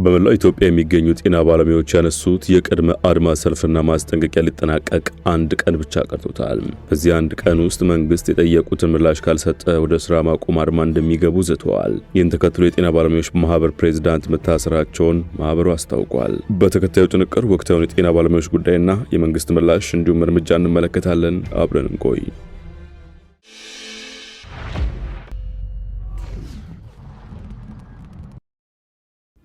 በመላው ኢትዮጵያ የሚገኙ ጤና ባለሙያዎች ያነሱት የቅድመ አድማ ሰልፍና ማስጠንቀቂያ ሊጠናቀቅ አንድ ቀን ብቻ ቀርቶታል። በዚህ አንድ ቀን ውስጥ መንግስት የጠየቁትን ምላሽ ካልሰጠ ወደ ስራ ማቆም አድማ እንደሚገቡ ዝተዋል። ይህን ተከትሎ የጤና ባለሙያዎች ማህበር ፕሬዝዳንት መታሰራቸውን ማህበሩ አስታውቋል። በተከታዩ ጥንቅር ወቅታዊውን የጤና ባለሙያዎች ጉዳይና የመንግስት ምላሽ እንዲሁም እርምጃ እንመለከታለን። አብረን እንቆይ።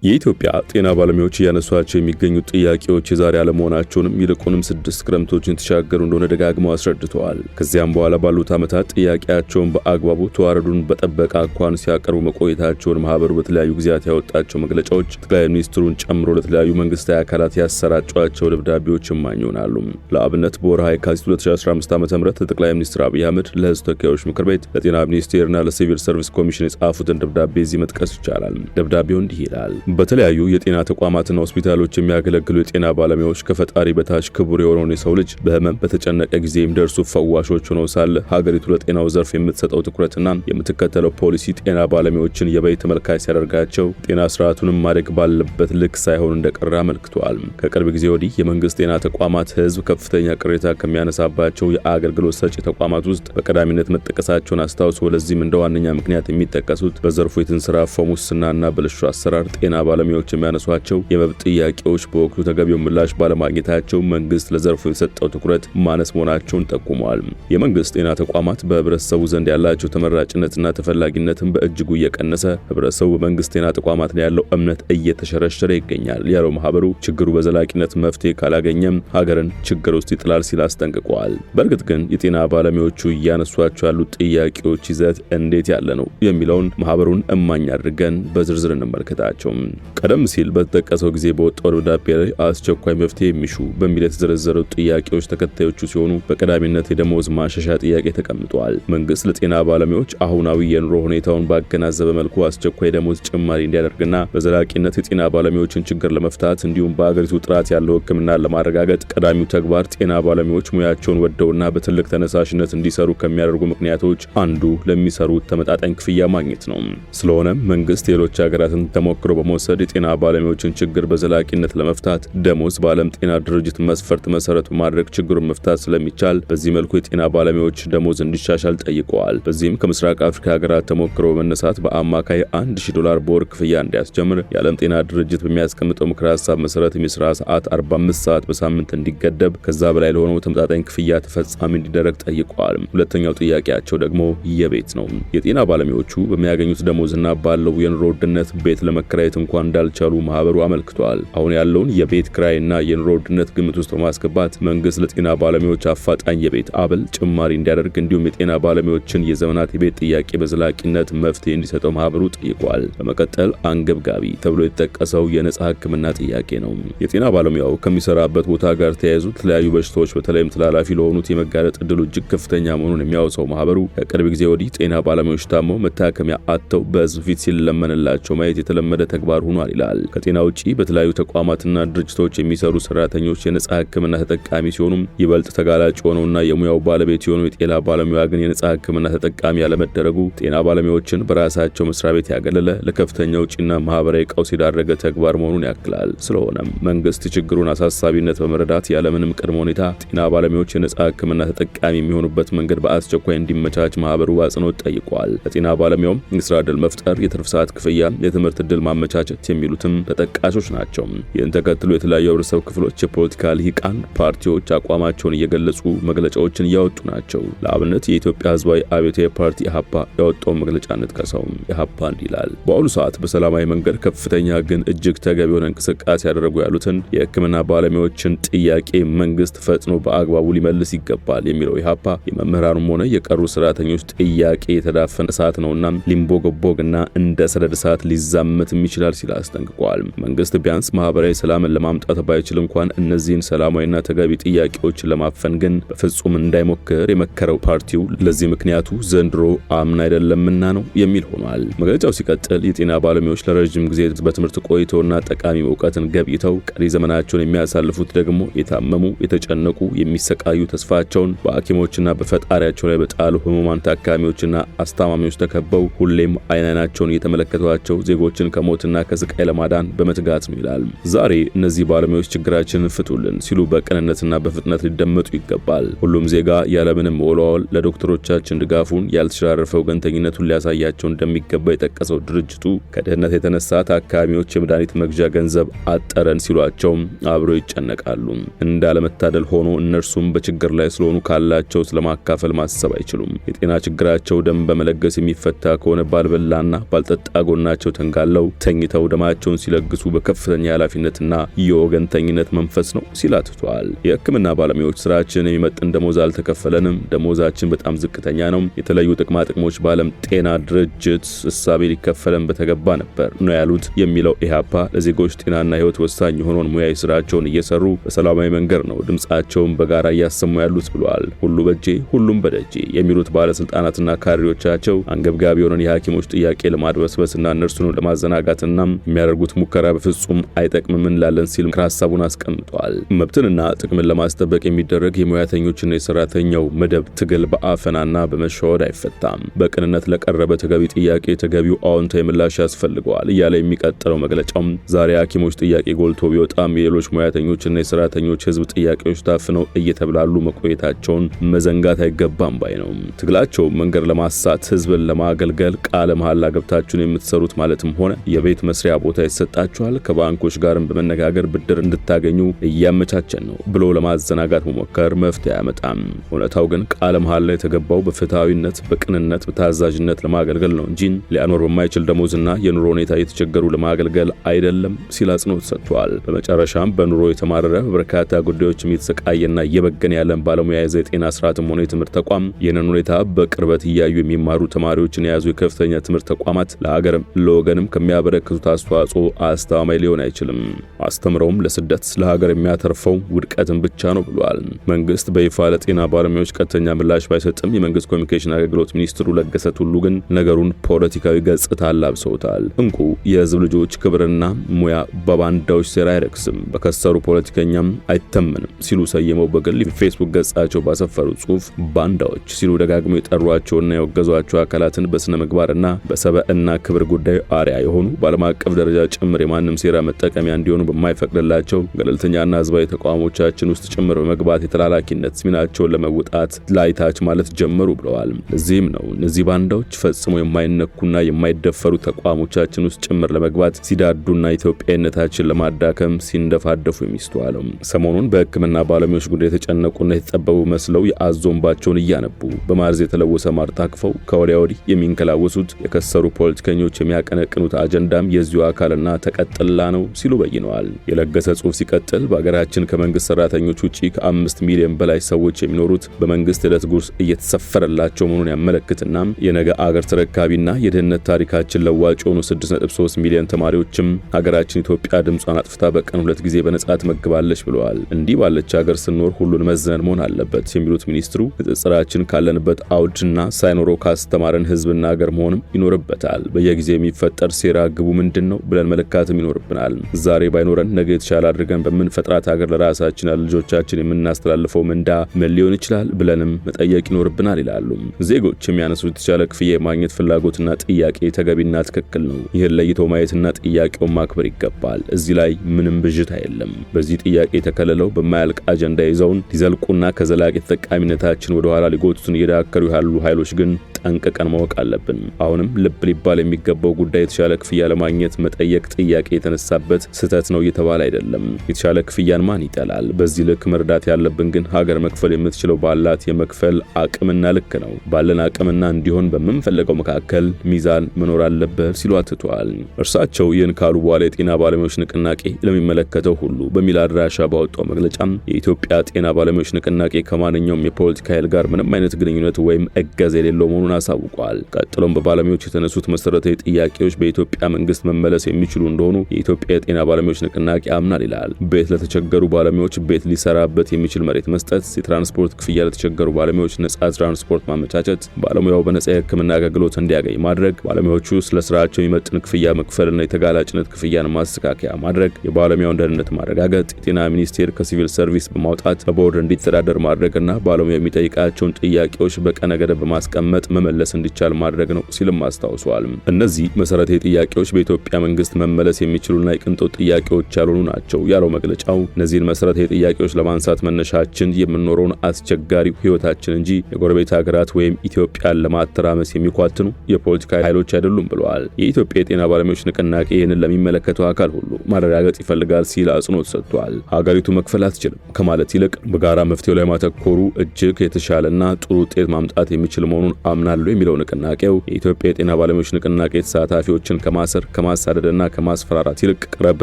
የኢትዮጵያ ጤና ባለሙያዎች ያነሷቸው የሚገኙት ጥያቄዎች የዛሬ አለመሆናቸውንም ይልቁንም 6 ክረምቶችን ተሻገሩ እንደሆነ ደጋግመው አስረድተዋል። ከዚያም በኋላ ባሉት ዓመታት ጥያቄያቸውን በአግባቡ ተዋረዱን በጠበቀ አኳን ሲያቀርቡ መቆየታቸውን ማህበሩ በተለያዩ ጊዜያት ያወጣቸው መግለጫዎች ጠቅላይ ሚኒስትሩን ጨምሮ ለተለያዩ መንግስታዊ አካላት ያሰራጯቸው ደብዳቤዎች እማኝ ይሆናሉ። ለአብነት በወርሃ የካቲት 2015 ዓ.ም ጠቅላይ ሚኒስትር አብይ አህመድ ለህዝብ ተወካዮች ምክር ቤት ለጤና ሚኒስቴርና ለሲቪል ሰርቪስ ኮሚሽን የጻፉትን ደብዳቤ እዚህ መጥቀስ ይቻላል። ደብዳቤው እንዲህ ይላል። በተለያዩ የጤና ተቋማትና ሆስፒታሎች የሚያገለግሉ የጤና ባለሙያዎች ከፈጣሪ በታች ክቡር የሆነውን የሰው ልጅ በህመም በተጨነቀ ጊዜ የሚደርሱ ፈዋሾች ሆነው ሳለ ሀገሪቱ ለጤናው ዘርፍ የምትሰጠው ትኩረትና የምትከተለው ፖሊሲ ጤና ባለሙያዎችን የበይ ተመልካች ሲያደርጋቸው ጤና ስርዓቱንም ማደግ ባለበት ልክ ሳይሆን እንደቀረ አመልክቷል። ከቅርብ ጊዜ ወዲህ የመንግስት ጤና ተቋማት ህዝብ ከፍተኛ ቅሬታ ከሚያነሳባቸው የአገልግሎት ሰጪ ተቋማት ውስጥ በቀዳሚነት መጠቀሳቸውን አስታውሶ ለዚህም እንደ ዋነኛ ምክንያት የሚጠቀሱት በዘርፉ የተንሰራፋው ሙስናና ብልሹ አሰራር ጤና ባለሙያዎች የሚያነሷቸው የመብት ጥያቄዎች በወቅቱ ተገቢው ምላሽ ባለማግኘታቸው መንግስት ለዘርፉ የሰጠው ትኩረት ማነስ መሆናቸውን ጠቁመዋል። የመንግስት ጤና ተቋማት በህብረተሰቡ ዘንድ ያላቸው ተመራጭነትና ተፈላጊነትን በእጅጉ እየቀነሰ ህብረተሰቡ በመንግስት ጤና ተቋማት ላይ ያለው እምነት እየተሸረሸረ ይገኛል ያለው ማህበሩ ችግሩ በዘላቂነት መፍትሄ ካላገኘም ሀገርን ችግር ውስጥ ይጥላል ሲል አስጠንቅቀዋል። በእርግጥ ግን የጤና ባለሙያዎቹ እያነሷቸው ያሉት ጥያቄዎች ይዘት እንዴት ያለ ነው የሚለውን ማህበሩን እማኝ አድርገን በዝርዝር እንመልከታቸው። ቀደም ሲል በተጠቀሰው ጊዜ በወጣው ደብዳቤ ላይ አስቸኳይ መፍትሄ የሚሹ በሚል የተዘረዘሩ ጥያቄዎች ተከታዮቹ ሲሆኑ በቀዳሚነት የደሞዝ ማሻሻያ ጥያቄ ተቀምጧል። መንግስት ለጤና ባለሙያዎች አሁናዊ የኑሮ ሁኔታውን ባገናዘበ መልኩ አስቸኳይ ደሞዝ ጭማሪ እንዲያደርግና በዘላቂነት የጤና ባለሙያዎችን ችግር ለመፍታት እንዲሁም በአገሪቱ ጥራት ያለው ሕክምና ለማረጋገጥ ቀዳሚው ተግባር ጤና ባለሙያዎች ሙያቸውን ወደውና በትልቅ ተነሳሽነት እንዲሰሩ ከሚያደርጉ ምክንያቶች አንዱ ለሚሰሩት ተመጣጣኝ ክፍያ ማግኘት ነው። ስለሆነም መንግስት ሌሎች ሀገራትን ተሞክሮ በመውሰድ የጤና ባለሙያዎችን ችግር በዘላቂነት ለመፍታት ደሞዝ በዓለም ጤና ድርጅት መስፈርት መሰረት በማድረግ ችግሩን መፍታት ስለሚቻል በዚህ መልኩ የጤና ባለሙያዎች ደሞዝ እንዲሻሻል ጠይቀዋል። በዚህም ከምስራቅ አፍሪካ ሀገራት ተሞክሮ በመነሳት በአማካይ $1000 በወር ክፍያ እንዲያስጀምር የዓለም ጤና ድርጅት በሚያስቀምጠው ምክረ ሀሳብ መሰረት የስራ ሰዓት 45 ሰዓት በሳምንት እንዲገደብ ከዛ በላይ ለሆነው ተመጣጣኝ ክፍያ ተፈጻሚ እንዲደረግ ጠይቀዋል። ሁለተኛው ጥያቄያቸው ደግሞ የቤት ነው። የጤና ባለሙያዎቹ በሚያገኙት ደሞዝና ባለው የኑሮ ውድነት ቤት ለመከራየት እንኳን እንዳልቻሉ ማህበሩ አመልክቷል። አሁን ያለውን የቤት ክራይና የኑሮ ውድነት ግምት ውስጥ በማስገባት መንግስት ለጤና ባለሙያዎች አፋጣኝ የቤት አበል ጭማሪ እንዲያደርግ እንዲሁም የጤና ባለሙያዎችን የዘመናት የቤት ጥያቄ በዘላቂነት መፍትሄ እንዲሰጠው ማህበሩ ጠይቋል። በመቀጠል አንገብጋቢ ተብሎ የተጠቀሰው የነጻ ሕክምና ጥያቄ ነው። የጤና ባለሙያው ከሚሰራበት ቦታ ጋር ተያይዙ የተለያዩ በሽታዎች በተለይም ተላላፊ ለሆኑት የመጋለጥ እድሉ እጅግ ከፍተኛ መሆኑን የሚያወሳው ማህበሩ ከቅርብ ጊዜ ወዲህ ጤና ባለሙያዎች ታመው መታከሚያ አጥተው በህዝብ ፊት ሲለመንላቸው ማየት የተለመደ ተግባር ሆኗል ይላል። ከጤና ውጪ በተለያዩ ተቋማትና ድርጅቶች የሚሰሩ ሰራተኞች የነጻ ሕክምና ተጠቃሚ ሲሆኑም ይበልጥ ተጋላጭ ሆነውና የሙያው ባለቤት የሆነው የጤና ባለሙያ ግን የነጻ ሕክምና ተጠቃሚ ያለመደረጉ ጤና ባለሙያዎችን በራሳቸው መስሪያ ቤት ያገለለ ለከፍተኛ ውጪና ማህበራዊ ቀውስ የዳረገ ተግባር መሆኑን ያክላል። ስለሆነም መንግስት ችግሩን አሳሳቢነት በመረዳት ያለምንም ቅድመ ሁኔታ ጤና ባለሙያዎች የነጻ ሕክምና ተጠቃሚ የሚሆኑበት መንገድ በአስቸኳይ እንዲመቻች ማህበሩ በአጽንኦት ጠይቋል። ለጤና ባለሙያውም የስራ ዕድል መፍጠር፣ የትርፍ ሰዓት ክፍያ፣ የትምህርት ዕድል ማመቻቸት የሚሉትም ተጠቃሾች ናቸው። ይህን ተከትሎ የተለያዩ ህብረተሰብ ክፍሎች፣ የፖለቲካ ልሂቃን ፓርቲዎች አቋማቸውን እየገለጹ መግለጫዎችን እያወጡ ናቸው። ለአብነት የኢትዮጵያ ህዝባዊ አብዮታዊ ፓርቲ ኢህአፓ ያወጣው መግለጫ እንጥቀሰው። ኢህአፓ እንዲህ ይላል። በአሁኑ ሰዓት በሰላማዊ መንገድ ከፍተኛ ግን እጅግ ተገቢ የሆነ እንቅስቃሴ ያደረጉ ያሉትን የህክምና ባለሙያዎችን ጥያቄ መንግስት ፈጥኖ በአግባቡ ሊመልስ ይገባል የሚለው ኢህአፓ የመምህራኑም ሆነ የቀሩ ሰራተኞች ጥያቄ የተዳፈነ እሳት ነውና ሊንቦገቦግና እንደ ሰደድ እሳት ሊዛመትም ይችላል ሲል አስጠንቅቋል። መንግስት ቢያንስ ማህበራዊ ሰላምን ለማምጣት ባይችል እንኳን እነዚህን ሰላማዊና ተገቢ ጥያቄዎችን ለማፈን ግን በፍጹም እንዳይሞክር የመከረው ፓርቲው ለዚህ ምክንያቱ ዘንድሮ አምና አይደለምና ነው የሚል ሆኗል። መግለጫው ሲቀጥል የጤና ባለሙያዎች ለረጅም ጊዜ በትምህርት ቆይተውና ጠቃሚ እውቀትን ገብይተው ቀሪ ዘመናቸውን የሚያሳልፉት ደግሞ የታመሙ፣ የተጨነቁ፣ የሚሰቃዩ ተስፋቸውን በሐኪሞችና በፈጣሪያቸው ላይ በጣሉ ህሙማን ታካሚዎችና አስታማሚዎች ተከበው ሁሌም አይናቸውን እየተመለከቷቸው ዜጎችን ከሞትና ከስቃይ ለማዳን በመትጋት ነው ይላል። ዛሬ እነዚህ ባለሙያዎች ችግራችንን ፍቱልን ሲሉ በቅንነትና በፍጥነት ሊደመጡ ይገባል። ሁሉም ዜጋ ያለምንም ወላወል ለዶክተሮቻችን ድጋፉን ያልተሸራረፈ ወገንተኝነቱን ሊያሳያቸው እንደሚገባ የጠቀሰው ድርጅቱ ከድህነት የተነሳ ታካሚዎች የመድኃኒት መግዣ ገንዘብ አጠረን ሲሏቸው አብረው ይጨነቃሉ። እንዳለመታደል ሆኖ እነርሱም በችግር ላይ ስለሆኑ ካላቸው ስለማካፈል ማሰብ አይችሉም። የጤና ችግራቸው ደም በመለገስ የሚፈታ ከሆነ ባልበላና ባልጠጣ ጎናቸው ተንጋለው ተኝተው ደማቸውን ሲለግሱ በከፍተኛ ኃላፊነትና የወገንተኝነት መንፈስ ነው ሲል አትቷል። የሕክምና ባለሙያዎች ስራችን የሚመጥን ደሞዝ አልተከፈለንም፣ ደሞዛችን በጣም ዝቅተኛ ነው፣ የተለያዩ ጥቅማ ጥቅሞች በዓለም ጤና ድርጅት እሳቤ ሊከፈለን በተገባ ነበር ነው ያሉት የሚለው ኢህአፓ ለዜጎች ጤናና ሕይወት ወሳኝ የሆነውን ሙያዊ ስራቸውን እየሰሩ በሰላማዊ መንገድ ነው ድምጻቸውን በጋራ እያሰሙ ያሉት ብለዋል። ሁሉ በጄ ሁሉም በደጄ የሚሉት ባለስልጣናትና ካድሬዎቻቸው አንገብጋቢ የሆነን የሐኪሞች ጥያቄ ለማድበስበስና እነርሱን ለማዘናጋትና የሚያደርጉት ሙከራ በፍጹም አይጠቅምም እንላለን ሲል ምክረ ሐሳቡን አስቀምጧል። መብትንና ጥቅምን ለማስጠበቅ የሚደረግ የሙያተኞችና የሰራተኛው መደብ ትግል በአፈናና በመሸወድ አይፈታም። በቅንነት ለቀረበ ተገቢ ጥያቄ ተገቢው አዎንታዊ ምላሽ ያስፈልገዋል እያለ የሚቀጥለው መግለጫው ዛሬ ሐኪሞች ጥያቄ ጎልቶ ቢወጣም የሌሎች ሙያተኞችና የሰራተኞች ህዝብ ጥያቄዎች ታፍነው እየተብላሉ መቆየታቸውን መዘንጋት አይገባም ባይ ነው። ትግላቸው መንገድ ለማሳት ህዝብን ለማገልገል ቃለ መሐላ ገብታችሁን የምትሰሩት ማለትም ሆነ የቤት መስሪያ ቦታ ይሰጣችኋል፣ ከባንኮች ጋርም በመነጋገር ብድር እንድታገኙ እያመቻቸን ነው ብሎ ለማዘናጋት መሞከር መፍትሄ አያመጣም። እውነታው ግን ቃለ መሐላ የተገባው በፍትሃዊነት፣ በቅንነት፣ በታዛዥነት ለማገልገል ነው እንጂ ሊያኖር በማይችል ደሞዝና የኑሮ ሁኔታ የተቸገሩ ለማገልገል አይደለም ሲል አጽንኦት ሰጥቷል። በመጨረሻም በኑሮ የተማረረ በርካታ ጉዳዮች የተሰቃየና እየበገነ ያለን ባለሙያ የያዘ የጤና ስርዓትም ሆነ የትምህርት ተቋም ይህንን ሁኔታ በቅርበት እያዩ የሚማሩ ተማሪዎችን የያዙ የከፍተኛ ትምህርት ተቋማት ለሀገርም ለወገንም ከሚያበረክቱት አስተዋጽኦ አስተማማኝ ሊሆን አይችልም። አስተምረውም ለስደት ለሀገር የሚያተርፈው ውድቀትን ብቻ ነው ብሏል። መንግስት በይፋ ለጤና ባለሙያዎች ቀጥተኛ ምላሽ ባይሰጥም የመንግስት ኮሚኒኬሽን አገልግሎት ሚኒስትሩ ለገሰ ቱሉ ግን ነገሩን ፖለቲካዊ ገጽታ አላብሰውታል። እንቁ የህዝብ ልጆች ክብርና ሙያ በባንዳዎች ሴራ አይረክስም፣ በከሰሩ ፖለቲከኛም አይተመንም ሲሉ ሰየመው በግል ፌስቡክ ገጻቸው ባሰፈሩ ጽሑፍ ባንዳዎች ሲሉ ደጋግሞ የጠሯቸውና የወገዟቸው አካላትን በስነ ምግባርና በሰብዕና ክብር ጉዳይ አርያ የሆኑ በዓለም አቀፍ ደረጃ ጭምር የማንም ሴራ መጠቀሚያ እንዲሆኑ በማይፈቅድላቸው ገለልተኛና ህዝባዊ ተቋሞቻችን ውስጥ ጭምር በመግባት የተላላኪነት ሚናቸውን ለመውጣት ላይታች ማለት ጀመሩ ብለዋል። ለዚህም ነው እነዚህ ባንዳዎች ፈጽሞ የማይነኩና የማይደፈሩ ተቋሞቻችን ውስጥ ጭምር ለመግባት ሲዳዱና ኢትዮጵያዊነታችን ለማዳከም ሲንደፋደፉ የሚስተዋለው። ሰሞኑን በሕክምና ባለሙያዎች ጉዳይ የተጨነቁና የተጠበቡ መስለው የአዞንባቸውን እያነቡ በማርዝ የተለወሰ ማር ታክፈው ከወዲያ ወዲህ የሚንከላወሱት የከሰሩ ፖለቲከኞች የሚያቀነቅኑት አጀንዳም የዚሁ አካልና ተቀጥላ ነው ሲሉ በይነዋል። የለገሰ ጽሑፍ ሲቀጥል በሀገራችን ከመንግስት ሰራተኞች ውጪ ከ5 ሚሊዮን በላይ ሰዎች የሚኖሩት በመንግስት ዕለት ጉርስ እየተሰፈረላቸው መሆኑን ያመለክትና የነገ አገር ተረካቢና የድህነት ታሪካችን ለዋጭ የሆኑ 6.3 ሚሊዮን ተማሪዎችም ሀገራችን ኢትዮጵያ ድምጿን አጥፍታ በቀን 2 ጊዜ በነጻ ትመግባለች ብለዋል። እንዲህ ባለች ሀገር ስንኖር ሁሉን መዝነን መሆን አለበት የሚሉት ሚኒስትሩ ንጽጽራችን ካለንበት አውድና ሳይኖረው ካስተማረን ህዝብና ሀገር መሆንም ይኖርበታል። በየጊዜው የሚፈጠር ሴራ ግቡ ምንድን ነው ብለን መለካትም ይኖርብናል። ዛሬ ባይኖረን ነገ የተሻለ አድርገን በምንፈጥራት ሀገር ለራሳችን ልጆቻችን የምናስተላልፈው ምንዳ ምን ሊሆን ይችላል ብለንም መጠየቅ ይኖርብናል ይላሉ። ዜጎች የሚያነሱት የተሻለ ክፍያ የማግኘት ፍላጎትና ጥያቄ ተገቢና ትክክል ነው። ይህን ለይቶ ማየትና ጥያቄውን ማክበር ይገባል። እዚህ ላይ ምንም ብዥታ የለም። በዚህ ጥያቄ የተከለለው በማያልቅ አጀንዳ ይዘውን ሊዘልቁና ከዘላቂ ተጠቃሚነታችን ወደ ኋላ ሊጎቱትን እየዳከሩ ያሉ ኃይሎች ግን ጠንቅቀን ማወቅ አለብን። አሁንም ልብ ሊባል የሚገባው ጉዳይ የተሻለ ክፍያ ለማግኘት መጠየቅ ጥያቄ የተነሳበት ስህተት ነው እየተባለ አይደለም። የተሻለ ክፍያን ማን ይጠላል? በዚህ ልክ መርዳት ያለብን ግን ሀገር መክፈል የምትችለው ባላት የመክፈል አቅምና ልክ ነው። ባለን አቅምና እንዲሆን በምንፈልገው መካከል ሚዛን መኖር አለበት ሲሉ አትተዋል። እርሳቸው ይህን ካሉ በኋላ የጤና ባለሙያዎች ንቅናቄ ለሚመለከተው ሁሉ በሚል አድራሻ ባወጣው መግለጫ የኢትዮጵያ ጤና ባለሙያዎች ንቅናቄ ከማንኛውም የፖለቲካ ኃይል ጋር ምንም አይነት ግንኙነት ወይም እገዛ የሌለው መሆኑን አሳውቋል። ቀጥሎም በባለሙያዎች የተነሱት መሰረታዊ ጥያቄዎች በኢትዮጵያ መንግስት መመለስ የሚችሉ እንደሆኑ የኢትዮጵያ የጤና ባለሙያዎች ንቅናቄ ያምናል ይላል። ቤት ለተቸገሩ ባለሙያዎች ቤት ሊሰራበት የሚችል መሬት መስጠት፣ የትራንስፖርት ክፍያ ለተቸገሩ ባለሙያዎች ነጻ ትራንስፖርት ማመቻቸት፣ ባለሙያው በነጻ የሕክምና አገልግሎት እንዲያገኝ ማድረግ፣ ባለሙያዎቹ ስለ ስራቸው የሚመጥን ክፍያ መክፈልና የተጋላጭነት ክፍያን ማስተካከያ ማድረግ፣ የባለሙያውን ደህንነት ማረጋገጥ፣ የጤና ሚኒስቴር ከሲቪል ሰርቪስ በማውጣት በቦርድ እንዲተዳደር ማድረግና ባለሙያው የሚጠይቃቸውን ጥያቄዎች በቀነ ገደብ በማስቀመጥ መመለስ እንዲቻል ማድረግ ነው ሲልም አስታውሷል። እነዚህ መሰረታዊ ጥያቄዎች በኢትዮጵያ መንግስት መመለስ የሚችሉና የቅንጦት ጥያቄዎች ያልሆኑ ናቸው ያለው መግለጫው እነዚህን መሰረታዊ ጥያቄዎች ለማንሳት መነሻችን የምንኖረውን አስቸጋሪ ህይወታችን እንጂ የጎረቤት ሀገራት ወይም ኢትዮጵያን ለማተራመስ የሚኳትኑ የፖለቲካ ኃይሎች አይደሉም ብለዋል። የኢትዮጵያ የጤና ባለሙያዎች ንቅናቄ ይህንን ለሚመለከተው አካል ሁሉ ማረጋገጥ ይፈልጋል ሲል አጽንኦት ሰጥቷል። ሀገሪቱ መክፈል አትችልም ከማለት ይልቅ በጋራ መፍትሄው ላይ ማተኮሩ እጅግ የተሻለና ጥሩ ውጤት ማምጣት የሚችል መሆኑን አምናለሁ የሚለው ንቅናቄው የኢትዮጵያ የጤና ባለሙያዎች ንቅናቄ ተሳታፊዎችን ከማሰር ከማሳደድና ከማስፈራራት ይልቅ ቀረብ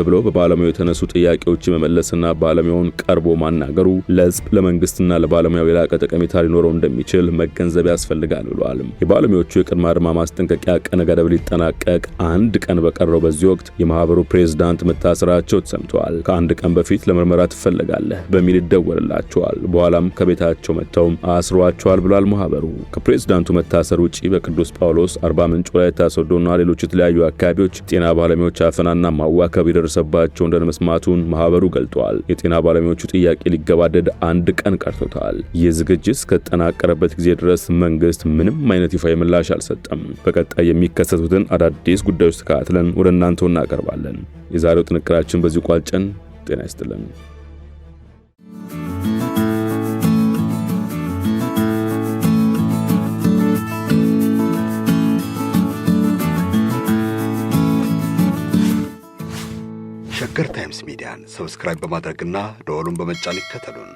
ብለው በባለሙያው የተነሱ ጥያቄዎች መመለስና ባለሙያውን ቀርቦ ማናገሩ ለህዝብ ለመንግስትና ለባለሙያው የላቀ ጠቀሜታ ሊኖረው እንደሚችል መገንዘብ ያስፈልጋል ብለዋል። የባለሙያዎቹ የቅድመ አድማ ማስጠንቀቂያ ቀነ ገደብ ሊጠናቀቅ አንድ ቀን በቀረው በዚህ ወቅት የማህበሩ ፕሬዝዳንት መታሰራቸው ተሰምተዋል። ከአንድ ቀን በፊት ለምርመራ ትፈልጋለህ በሚል ይደወልላቸዋል። በኋላም ከቤታቸው መጥተው አስሯቸዋል ብሏል ማህበሩ። ከፕሬዝዳንቱ መታሰር ውጪ በቅዱስ ጳውሎስ፣ አርባ ምንጭ፣ ወላይታ ሶዶና ሌሎች የተለያዩ አካባቢዎች ጤና ባለሙያዎች አፈናና ማዋከብ የደረሰባቸው እንደሆነ መስማቱን ማህበሩ ገልጧል። የጤና ባለሙያዎቹ ጥያቄ ሊገባደድ አንድ ቀን ቀርቶታል። ይህ ዝግጅት እስከተጠናቀረበት ጊዜ ድረስ መንግስት ምንም አይነት ይፋ ምላሽ አልሰጠም። በቀጣይ የሚከሰቱትን አዳዲስ ጉዳዮች ተከታትለን ወደ እናንተው እናቀርባለን። የዛሬው ጥንቅራችን በዚህ ቋጨን። ጤና ይስጥልን። ሸገር ታይምስ ሚዲያን ሰብስክራይብ በማድረግና ደወሉን በመጫን ይከተሉን።